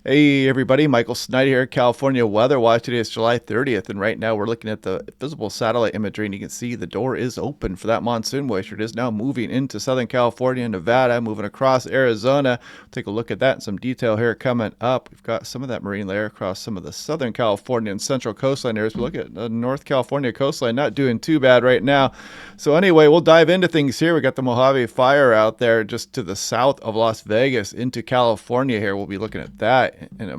Hey everybody, Michael Snyder here, California Weather Watch. Today is July 30th, and right now we're looking at the visible satellite imagery, and you can see the door is open for that monsoon moisture. It is now moving into Southern California and Nevada, moving across Arizona. Take a look at that in some detail here coming up. We've got some of that marine layer across some of the Southern California and Central coastline areas. We look at the North California coastline, not doing too bad right now. So anyway, we'll dive into things here. We got the Mojave Fire out there just to the south of Las Vegas into California here. We'll be looking at that in a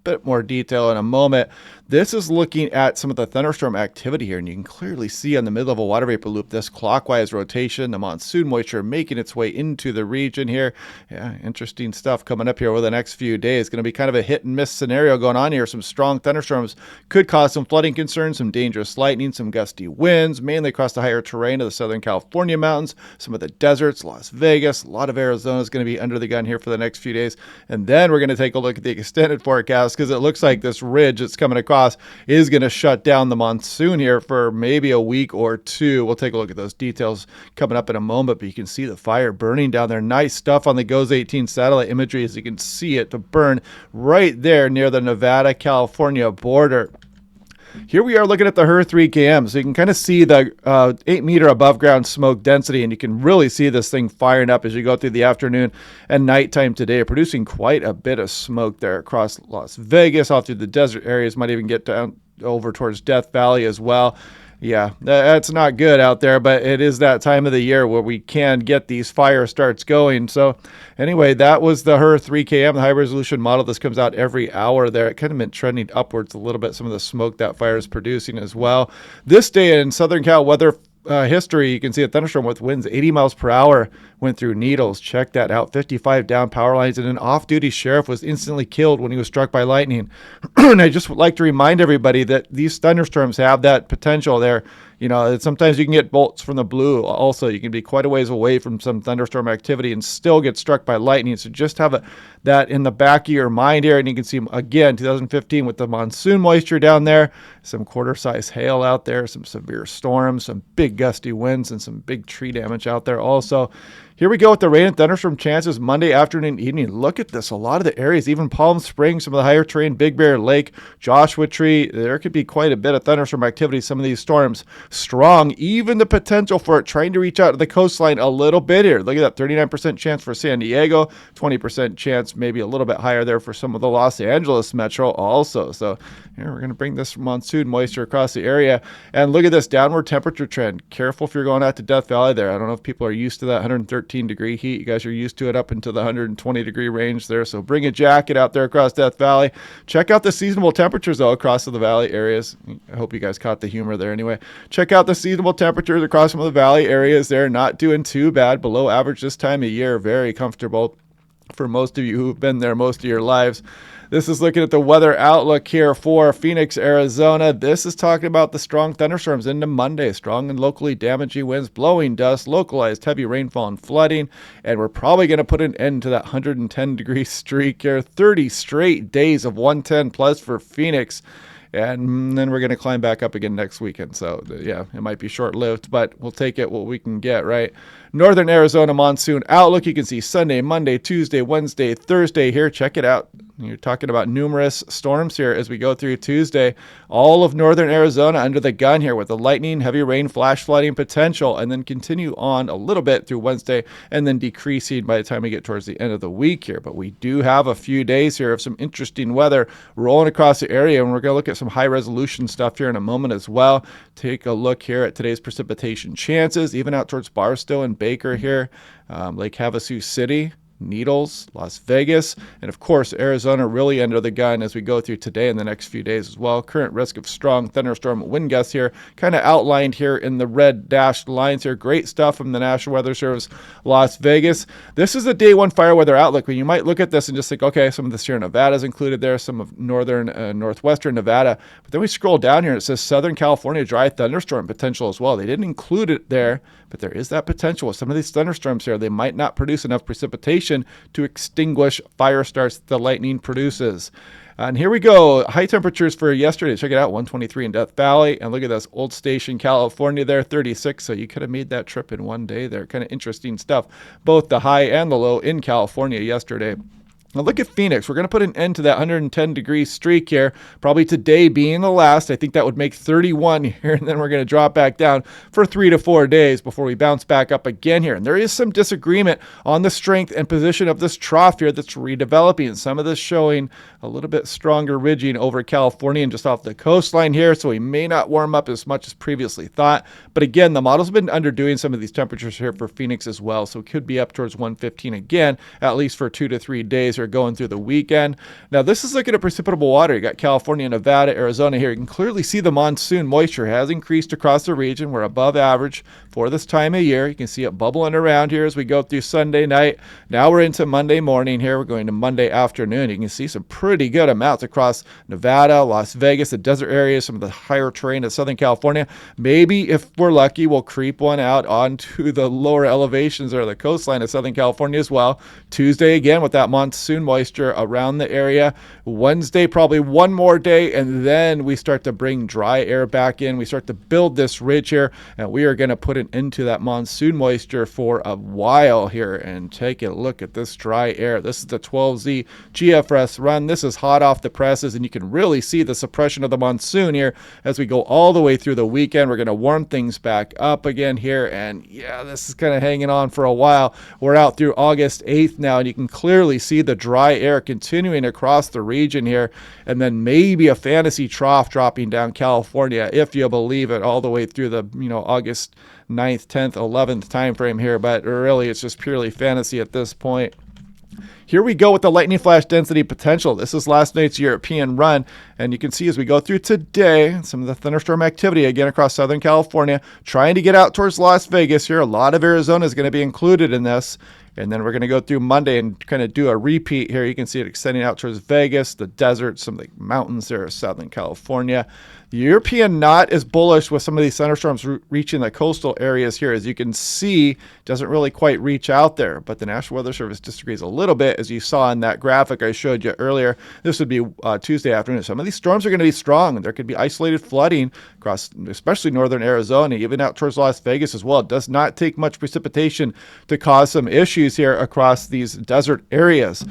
bit more detail in a moment. This is looking at some of the thunderstorm activity here, and you can clearly see on the mid-level water vapor loop this clockwise rotation, the monsoon moisture making its way into the region here. Yeah, interesting stuff coming up here over the next few days. Going to be kind of a hit and miss scenario going on here. Some strong thunderstorms could cause some flooding concerns, some dangerous lightning, some gusty winds, mainly across the higher terrain of the Southern California mountains, some of the deserts, Las Vegas. A lot of Arizona is going to be under the gun here for the next few days. And then we're going to take a look at the extended forecast, because it looks like this ridge that's coming across is going to shut down the monsoon here for maybe a week or two. We'll take a look at those details coming up in a moment, but you can see the fire burning down there. Nice stuff on the GOES 18 satellite imagery, as you can see it to burn right there near the Nevada-California border. Here we are looking at the HER 3KM, so you can kind of see the 8-meter above ground smoke density, and you can really see this thing firing up as you go through the afternoon and nighttime today, producing quite a bit of smoke there across Las Vegas, all through the desert areas, might even get down over towards Death Valley as well. Yeah, that's not good out there, but it is that time of the year where we can get these fire starts going. So anyway, that was the HER 3KM, the high resolution model. This comes out every hour there. It kind of been trending upwards a little bit, some of the smoke that fire is producing as well. This day in Southern Cal weather history, you can see a thunderstorm with winds 80 miles per hour went through Needles. Check that out. 55 down power lines, and an off-duty sheriff was instantly killed when he was struck by lightning. And I just would like to remind everybody that these thunderstorms have that potential there. You know, sometimes you can get bolts from the blue. Also, you can be quite a ways away from some thunderstorm activity and still get struck by lightning. So just have that in the back of your mind here. And you can see, again, 2015 with the monsoon moisture down there, some quarter-size hail out there, some severe storms, some big gusty winds, and some big tree damage out there also. Here we go with the rain and thunderstorm chances Monday afternoon, evening. Look at this. A lot of the areas, even Palm Springs, some of the higher terrain, Big Bear Lake, Joshua Tree, there could be quite a bit of thunderstorm activity. Some of these storms strong, even the potential for it trying to reach out to the coastline a little bit here. Look at that, 39% chance for San Diego, 20% chance, maybe a little bit higher there for some of the Los Angeles metro also. So here we're going to bring this monsoon moisture across the area. And look at this downward temperature trend. Careful if you're going out to Death Valley there. I don't know if people are used to that 113-degree heat. You guys are used to it up into the 120-degree range there. So bring a jacket out there across Death Valley. Check out the seasonable temperatures, though, across the valley areas. I hope you guys caught the humor there anyway. Check out the seasonable temperatures across some of the valley areas there. Not doing too bad. Below average this time of year. Very comfortable for most of you who've been there most of your lives. This is looking at the weather outlook here for Phoenix, Arizona. This is talking about the strong thunderstorms into Monday. Strong and locally damaging winds, blowing dust, localized heavy rainfall and flooding. And we're probably going to put an end to that 110-degree streak here. 30 straight days of 110 plus for Phoenix. And then we're going to climb back up again next weekend. So, yeah, it might be short-lived, but we'll take it what we can get, right? Northern Arizona monsoon outlook. You can see Sunday, Monday, Tuesday, Wednesday, Thursday here. Check it out. You're talking about numerous storms here as we go through Tuesday. All of northern Arizona under the gun here with the lightning, heavy rain, flash flooding potential, and then continue on a little bit through Wednesday and then decreasing by the time we get towards the end of the week here. But we do have a few days here of some interesting weather rolling across the area, and we're going to look at some high-resolution stuff here in a moment as well. Take a look here at today's precipitation chances, even out towards Barstow and Baker here, Lake Havasu City, Needles, Las Vegas, and of course Arizona really under the gun as we go through today and the next few days as well. Current risk of strong thunderstorm wind gusts here kind of outlined here in the red dashed lines here. Great stuff from the National Weather Service, Las Vegas. This is a day one fire weather outlook. When you might look at this and just think, okay, some of the Sierra Nevada is included there, some of northern northwestern Nevada, but then we scroll down here and it says Southern California dry thunderstorm potential as well. They didn't include it there, but there is that potential with some of these thunderstorms here. They might not produce enough precipitation to extinguish fire starts that the lightning produces. And here we go. High temperatures for yesterday. Check it out. 123 in Death Valley. And look at this. Old Station, California there, 36. So you could have made that trip in one day there. Kind of interesting stuff. Both the high and the low in California yesterday. Now look at Phoenix. We're going to put an end to that 110-degree streak here, probably today being the last. I think that would make 31 here, and then we're going to drop back down for 3 to 4 days before we bounce back up again here. And there is some disagreement on the strength and position of this trough here that's redeveloping. Some of this showing a little bit stronger ridging over California and just off the coastline here, so we may not warm up as much as previously thought. But again, the model's been underdoing some of these temperatures here for Phoenix as well, so it could be up towards 115 again, at least for 2 to 3 days. Are going through the weekend. Now this is looking at precipitable water. You got California, Nevada, Arizona here. You can clearly see the monsoon moisture has increased across the region. We're above average for this time of year. You can see it bubbling around here as we go through Sunday night. Now we're into Monday morning here. We're going to Monday afternoon. You can see some pretty good amounts across Nevada, Las Vegas, the desert areas, some of the higher terrain of Southern California. Maybe if we're lucky, we'll creep one out onto the lower elevations or the coastline of Southern California as well. Tuesday again with that monsoon moisture around the area. Wednesday, probably one more day, and then we start to bring dry air back in. We start to build this ridge here, and we are going to put it into that monsoon moisture for a while here. And take a look at this dry air. This is the 12Z GFS run. This is hot off the presses, and you can really see the suppression of the monsoon here as we go all the way through the weekend. We're going to warm things back up again here, and yeah, this is kind of hanging on for a while. We're out through August 8th now, and you can clearly see the dry air continuing across the region here, and then maybe a fantasy trough dropping down California, if you believe it, all the way through the August 9th, 10th, 11th time frame here. But really, it's just purely fantasy at this point. Here we go with the lightning flash density potential. This is last night's European run, and you can see as we go through today, some of the thunderstorm activity again across Southern California, trying to get out towards Las Vegas here. A lot of Arizona is going to be included in this. And then we're going to go through Monday and kind of do a repeat here. You can see it extending out towards Vegas, the desert, some of the mountains there of Southern California. The European not as bullish with some of these thunderstorms reaching the coastal areas here. As you can see, doesn't really quite reach out there. But the National Weather Service disagrees a little bit, as you saw in that graphic I showed you earlier. This would be Tuesday afternoon. Some of these storms are going to be strong. There could be isolated flooding across, especially northern Arizona, even out towards Las Vegas as well. It does not take much precipitation to cause some issues here across these desert areas.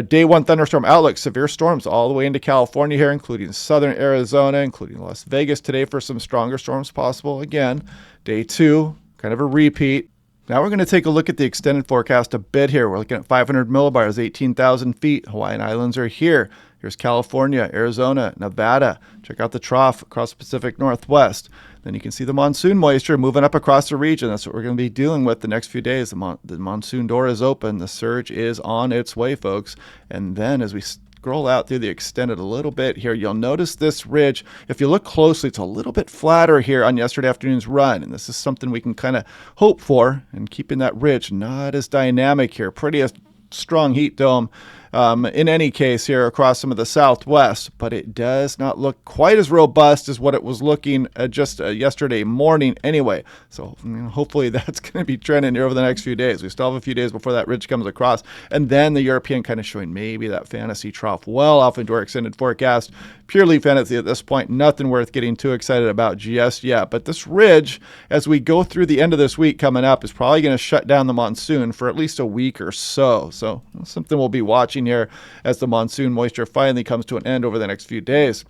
Day one thunderstorm outlook, severe storms all the way into California here, including southern Arizona, including Las Vegas today for some stronger storms possible. Again, day two, kind of a repeat. Now we're going to take a look at the extended forecast a bit here. We're looking at 500 millibars, 18,000 feet. Hawaiian Islands are here. Here's California, Arizona, Nevada. Check out the trough across the Pacific Northwest. Then you can see the monsoon moisture moving up across the region. That's what we're going to be dealing with the next few days. The monsoon door is open. The surge is on its way, folks. And then as we scroll out through the extended a little bit here, you'll notice this ridge. If you look closely, it's a little bit flatter here on yesterday afternoon's run. And this is something we can kind of hope for. And keeping that ridge not as dynamic here. Pretty strong heat dome in any case here across some of the southwest, but it does not look quite as robust as what it was looking just yesterday morning anyway. So hopefully that's going to be trending here over the next few days. We still have a few days before that ridge comes across, and then the European kind of showing maybe that fantasy trough well off into our extended forecast. Purely fantasy at this point, nothing worth getting too excited about just yet. But this ridge, as we go through the end of this week coming up, is probably going to shut down the monsoon for at least a week or so. So something we'll be watching here as the monsoon moisture finally comes to an end over the next few days.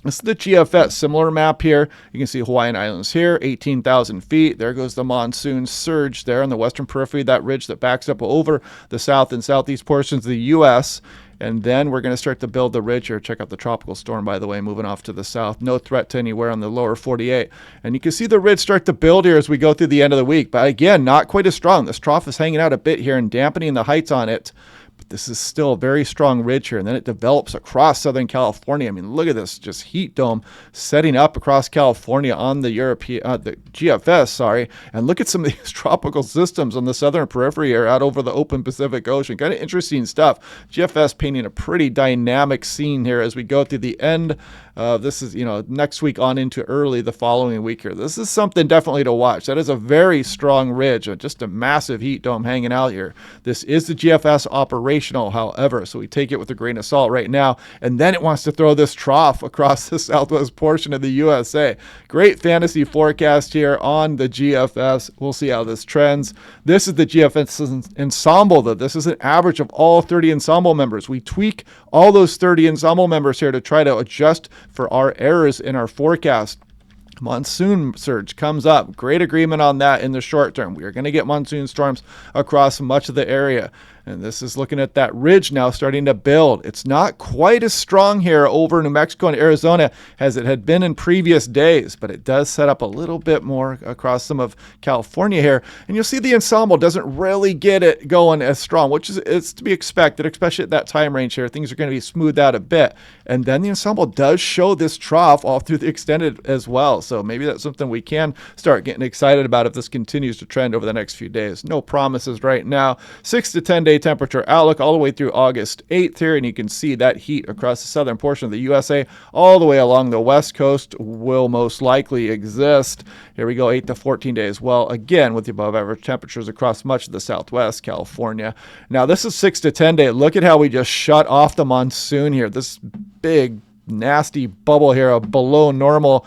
This is the GFS, similar map here. You can see Hawaiian Islands here, 18,000 feet. There goes the monsoon surge there on the western periphery, that ridge that backs up over the south and southeast portions of the U.S., and then we're going to start to build the ridge here. Check out the tropical storm, by the way, moving off to the south. No threat to anywhere on the lower 48. And you can see the ridge start to build here as we go through the end of the week. But again, not quite as strong. This trough is hanging out a bit here and dampening the heights on it. But this is still a very strong ridge here. And then it develops across Southern California. I mean, look at this, just heat dome setting up across California on the the GFS, And look at some of these tropical systems on the southern periphery here out over the open Pacific Ocean. Kind of interesting stuff. GFS painting a pretty dynamic scene here as we go through the end. This is, next week on into early the following week here. This is something definitely to watch. That is a very strong ridge, just a massive heat dome hanging out here. This is the GFS operation. situational, however, so we take it with a grain of salt right now. And then it wants to throw this trough across the southwest portion of the USA. Great fantasy forecast here on the GFS. We'll see how this trends. This is the GFS Ensemble, though. This is an average of all 30 Ensemble members. We tweak all those 30 Ensemble members here to try to adjust for our errors in our forecast. Monsoon surge comes up. Great agreement on that in the short term. We are going to get monsoon storms across much of the area. And this is looking at that ridge now starting to build. It's not quite as strong here over New Mexico and Arizona as it had been in previous days, but it does set up a little bit more across some of California here. And you'll see the Ensemble doesn't really get it going as strong, which is to be expected, especially at that time range here. Things are going to be smoothed out a bit. And then the Ensemble does show this trough all through the extended as well. So maybe that's something we can start getting excited about if this continues to trend over the next few days. No promises right now. 6 to 10 day temperature outlook all the way through August 8th here, and you can see that heat across the southern portion of the USA all the way along the west coast will most likely exist. Here we go, 8 to 14 days. Well, again, with the above average temperatures across much of the southwest California. Now, this is 6 to 10 day. Look at how we just shut off the monsoon here. This big, nasty bubble here of below normal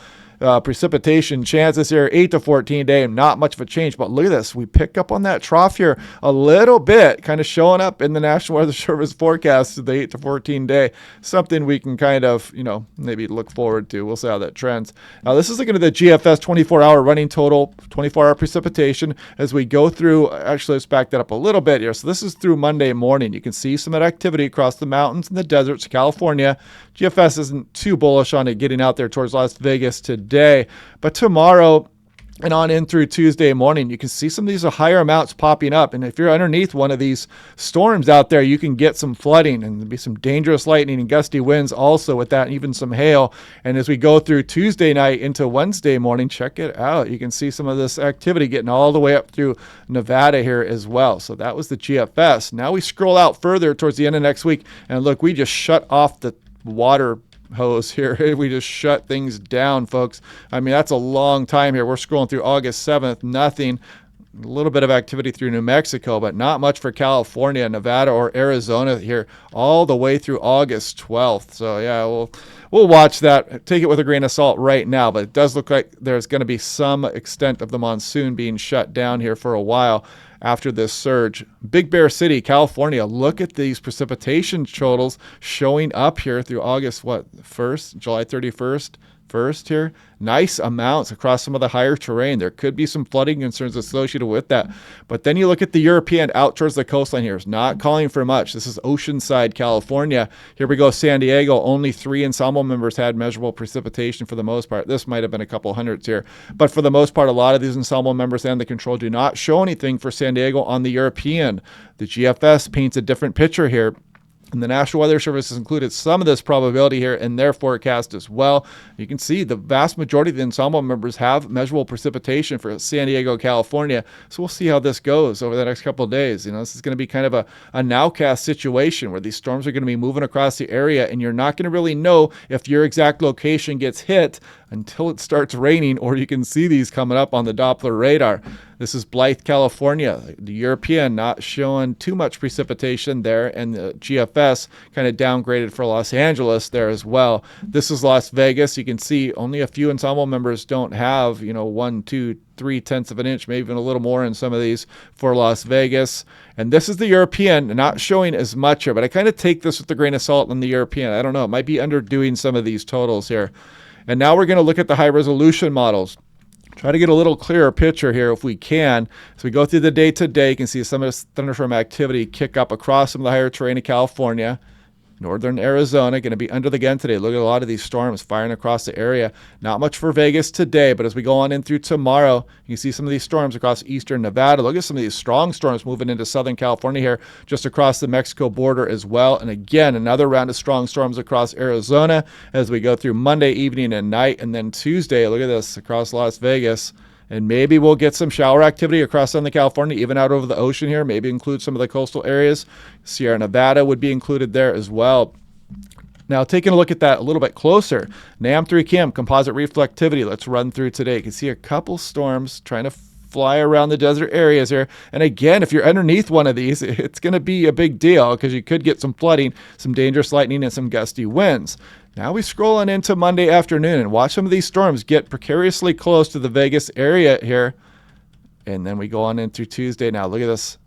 precipitation chances here, 8 to 14 day, not much of a change. But look at this. We pick up on that trough here a little bit, kind of showing up in the National Weather Service forecast, the 8 to 14 day, something we can kind of, maybe look forward to. We'll see how that trends. Now, this is looking at the GFS 24-hour running total, 24-hour precipitation as we go through. Actually, let's back that up a little bit here. So this is through Monday morning. You can see some of that activity across the mountains and the deserts of California. GFS isn't too bullish on it getting out there towards Las Vegas today, but tomorrow and on in through Tuesday morning, you can see some of these higher amounts popping up. And if you're underneath one of these storms out there, you can get some flooding and there'll be some dangerous lightning and gusty winds also with that, and even some hail. And as we go through Tuesday night into Wednesday morning, check it out. You can see some of this activity getting all the way up through Nevada here as well. So that was the GFS. Now we scroll out further towards the end of next week, and look, we just shut off the water hose here. We just shut things down, folks. I mean, that's a long time here. We're scrolling through August 7th, nothing. A little bit of activity through New Mexico, but not much for California, Nevada, or Arizona here all the way through August 12th. So yeah, we'll watch that. Take it with a grain of salt right now, but it does look like there's going to be some extent of the monsoon being shut down here for a while after this surge. Big Bear City, California. Look at these precipitation totals showing up here through August 1st, July 31st. First here, nice amounts across some of the higher terrain. There could be some flooding concerns associated with that. But then you look at the European out towards the coastline here. It's not calling for much. This is Oceanside, California. Here we go, San Diego. Only 3 Ensemble members had measurable precipitation for the most part. This might have been a couple hundreds here. But for the most part, a lot of these Ensemble members and the control do not show anything for San Diego on the European. The GFS paints a different picture here. And the National Weather Service has included some of this probability here in their forecast as well. You can see the vast majority of the Ensemble members have measurable precipitation for San Diego, California. So we'll see how this goes over the next couple of days. This is going to be kind of a nowcast situation where these storms are going to be moving across the area, and you're not going to really know if your exact location gets hit until it starts raining, or you can see these coming up on the Doppler radar. This is Blythe, California. The European not showing too much precipitation there, and the GFS kind of downgraded for Los Angeles there as well. This is Las Vegas. You can see only a few Ensemble members don't have, 1, 2, 3/10 of an inch, maybe even a little more in some of these for Las Vegas. And this is the European, not showing as much here, but I kind of take this with a grain of salt in the European. I don't know. It might be underdoing some of these totals here. And now we're going to look at the high resolution models. Try to get a little clearer picture here if we can. As we go through the day to day, you can see some of this thunderstorm activity kick up across some of the higher terrain of California. Northern Arizona going to be under the gun today. Look at a lot of these storms firing across the area. Not much for Vegas today, but as we go on in through tomorrow, you can see some of these storms across eastern Nevada. Look at some of these strong storms moving into Southern California here, just across the Mexico border as well. And again, another round of strong storms across Arizona as we go through Monday evening and night. And then Tuesday, look at this, across Las Vegas. And maybe we'll get some shower activity across Southern California, even out over the ocean here. Maybe include some of the coastal areas. Sierra Nevada would be included there as well. Now, taking a look at that a little bit closer, NAM3 CAM, composite reflectivity. Let's run through today. You can see a couple storms trying to fly around the desert areas here. And again, if you're underneath one of these, it's going to be a big deal because you could get some flooding, some dangerous lightning, and some gusty winds. Now we scroll on into Monday afternoon and watch some of these storms get precariously close to the Vegas area here. And then we go on into Tuesday. Now look at this.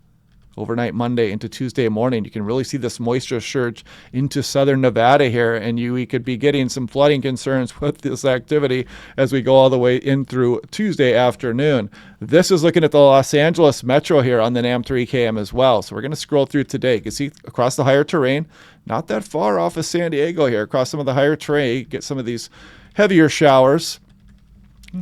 Overnight Monday into Tuesday morning, you can really see this moisture surge into southern Nevada here, and we could be getting some flooding concerns with this activity as we go all the way in through Tuesday afternoon. This is looking at the Los Angeles metro here on the NAM 3KM as well. So we're going to scroll through today. You can see across the higher terrain, not that far off of San Diego here, across some of the higher terrain, get some of these heavier showers.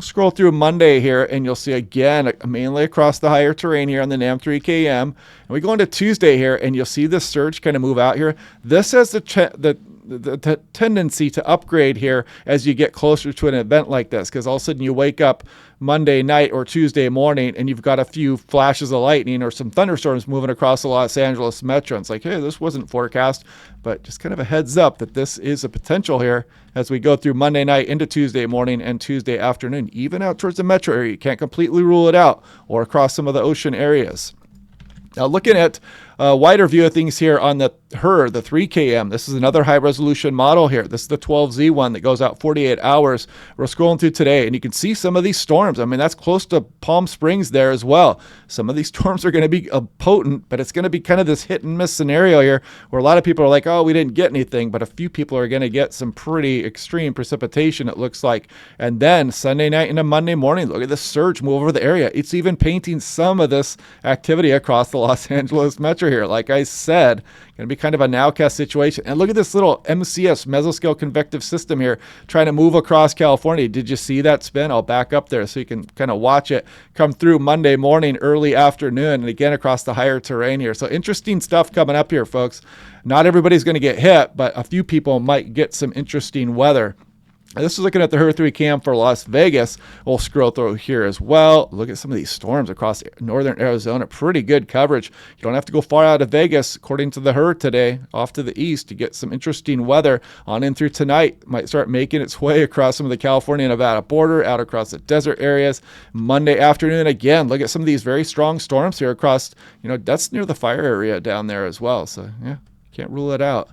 Scroll through Monday here, and you'll see again, mainly across the higher terrain here on the NAM 3KM. And we go into Tuesday here, and you'll see this surge kind of move out here. This has the tendency to upgrade here as you get closer to an event like this, because all of a sudden you wake up Monday night or Tuesday morning and you've got a few flashes of lightning or some thunderstorms moving across the Los Angeles metro. And it's like, hey, this wasn't forecast, but just kind of a heads up that this is a potential here as we go through Monday night into Tuesday morning and Tuesday afternoon, even out towards the metro area. You can't completely rule it out, or across some of the ocean areas. Now looking at a wider view of things here on the 3KM. This is another high resolution model here. This is the 12Z one that goes out 48 hours. We're scrolling through today, and you can see some of these storms. I mean, that's close to Palm Springs there as well. Some of these storms are going to be potent, but it's going to be kind of this hit and miss scenario here where a lot of people are like, oh, we didn't get anything, but a few people are going to get some pretty extreme precipitation, it looks like. And then Sunday night into Monday morning, look at this surge move over the area. It's even painting some of this activity across the Los Angeles metro here. Like I said, going to be kind of a nowcast situation. And look at this little MCS, mesoscale convective system here, trying to move across California. Did you see that spin? I'll back up there so you can kind of watch it come through Monday morning, early afternoon, and again across the higher terrain here. So interesting stuff coming up here, folks. Not everybody's going to get hit, but a few people might get some interesting weather. This is looking at the HER3 for Las Vegas. We'll scroll through here as well. Look at some of these storms across northern Arizona. Pretty good coverage. You don't have to go far out of Vegas, according to the HER today, off to the east to get some interesting weather on in through tonight. Might start making its way across some of the California-Nevada border, out across the desert areas. Monday afternoon, again, look at some of these very strong storms here across, that's near the fire area down there as well. So, yeah, can't rule it out.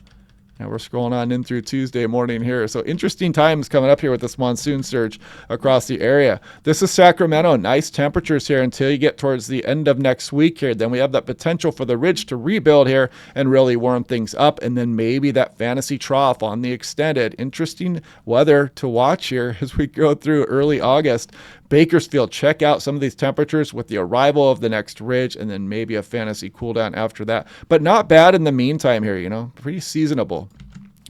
Now we're scrolling on in through Tuesday morning here. So interesting times coming up here with this monsoon surge across the area. This is Sacramento. Nice temperatures here until you get towards the end of next week here. Then we have that potential for the ridge to rebuild here and really warm things up. And then maybe that fantasy trough on the extended. Interesting weather to watch here as we go through early August. Bakersfield, check out some of these temperatures with the arrival of the next ridge and then maybe a fantasy cool down after that. But not bad in the meantime here, pretty seasonable,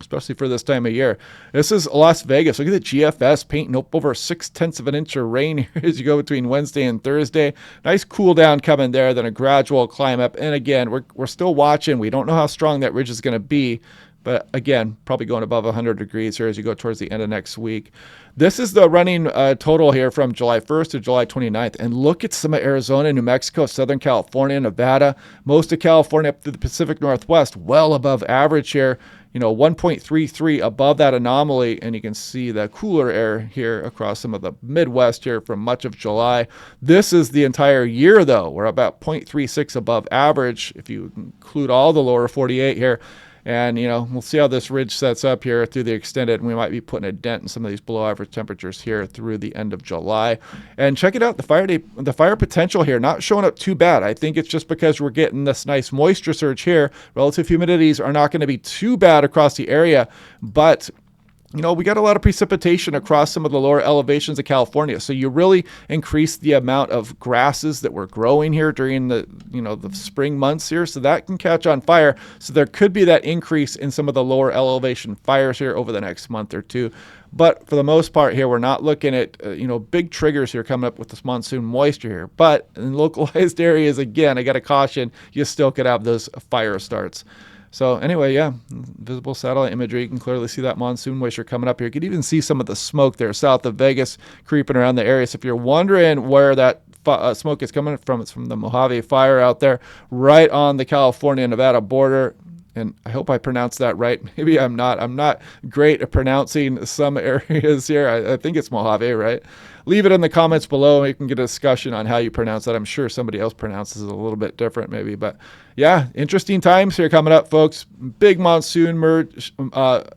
especially for this time of year. This is Las Vegas. Look at the GFS painting up over 0.6 of an inch of rain here as you go between Wednesday and Thursday. Nice cool down coming there, then a gradual climb up. And again, we're still watching. We don't know how strong that ridge is going to be. But again, probably going above 100 degrees here as you go towards the end of next week. This is the running total here from July 1st to July 29th. And look at some of Arizona, New Mexico, Southern California, Nevada, most of California up to the Pacific Northwest, well above average here. 1.33 above that anomaly, and you can see the cooler air here across some of the Midwest here from much of July. This is the entire year, though. We're about 0.36 above average if you include all the lower 48 here. And, we'll see how this ridge sets up here through the extended. And we might be putting a dent in some of these below average temperatures here through the end of July. And check it out, the fire potential here, not showing up too bad. I think it's just because we're getting this nice moisture surge here. Relative humidities are not going to be too bad across the area, but we got a lot of precipitation across some of the lower elevations of California. So you really increase the amount of grasses that we're growing here during the spring months here. So that can catch on fire. So there could be that increase in some of the lower elevation fires here over the next month or two. But for the most part here, we're not looking at, big triggers here coming up with this monsoon moisture here. But in localized areas, again, I got to caution, you still could have those fire starts. So anyway, yeah, visible satellite imagery. You can clearly see that monsoon moisture coming up here. You can even see some of the smoke there south of Vegas creeping around the area. So if you're wondering where that smoke is coming from, it's from the Mojave fire out there right on the California-Nevada border. and I hope I pronounced that right. Maybe I'm not. I'm not great at pronouncing some areas here. I think it's Mojave, right? Leave it in the comments below. We can get a discussion on how you pronounce that. I'm sure somebody else pronounces it a little bit different maybe. But yeah, interesting times here coming up, folks. Big monsoon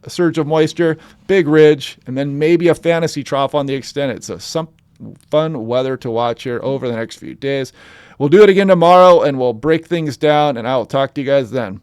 surge of moisture, big ridge, and then maybe a fantasy trough on the extended. So some fun weather to watch here over the next few days. We'll do it again tomorrow, and we'll break things down, and I will talk to you guys then.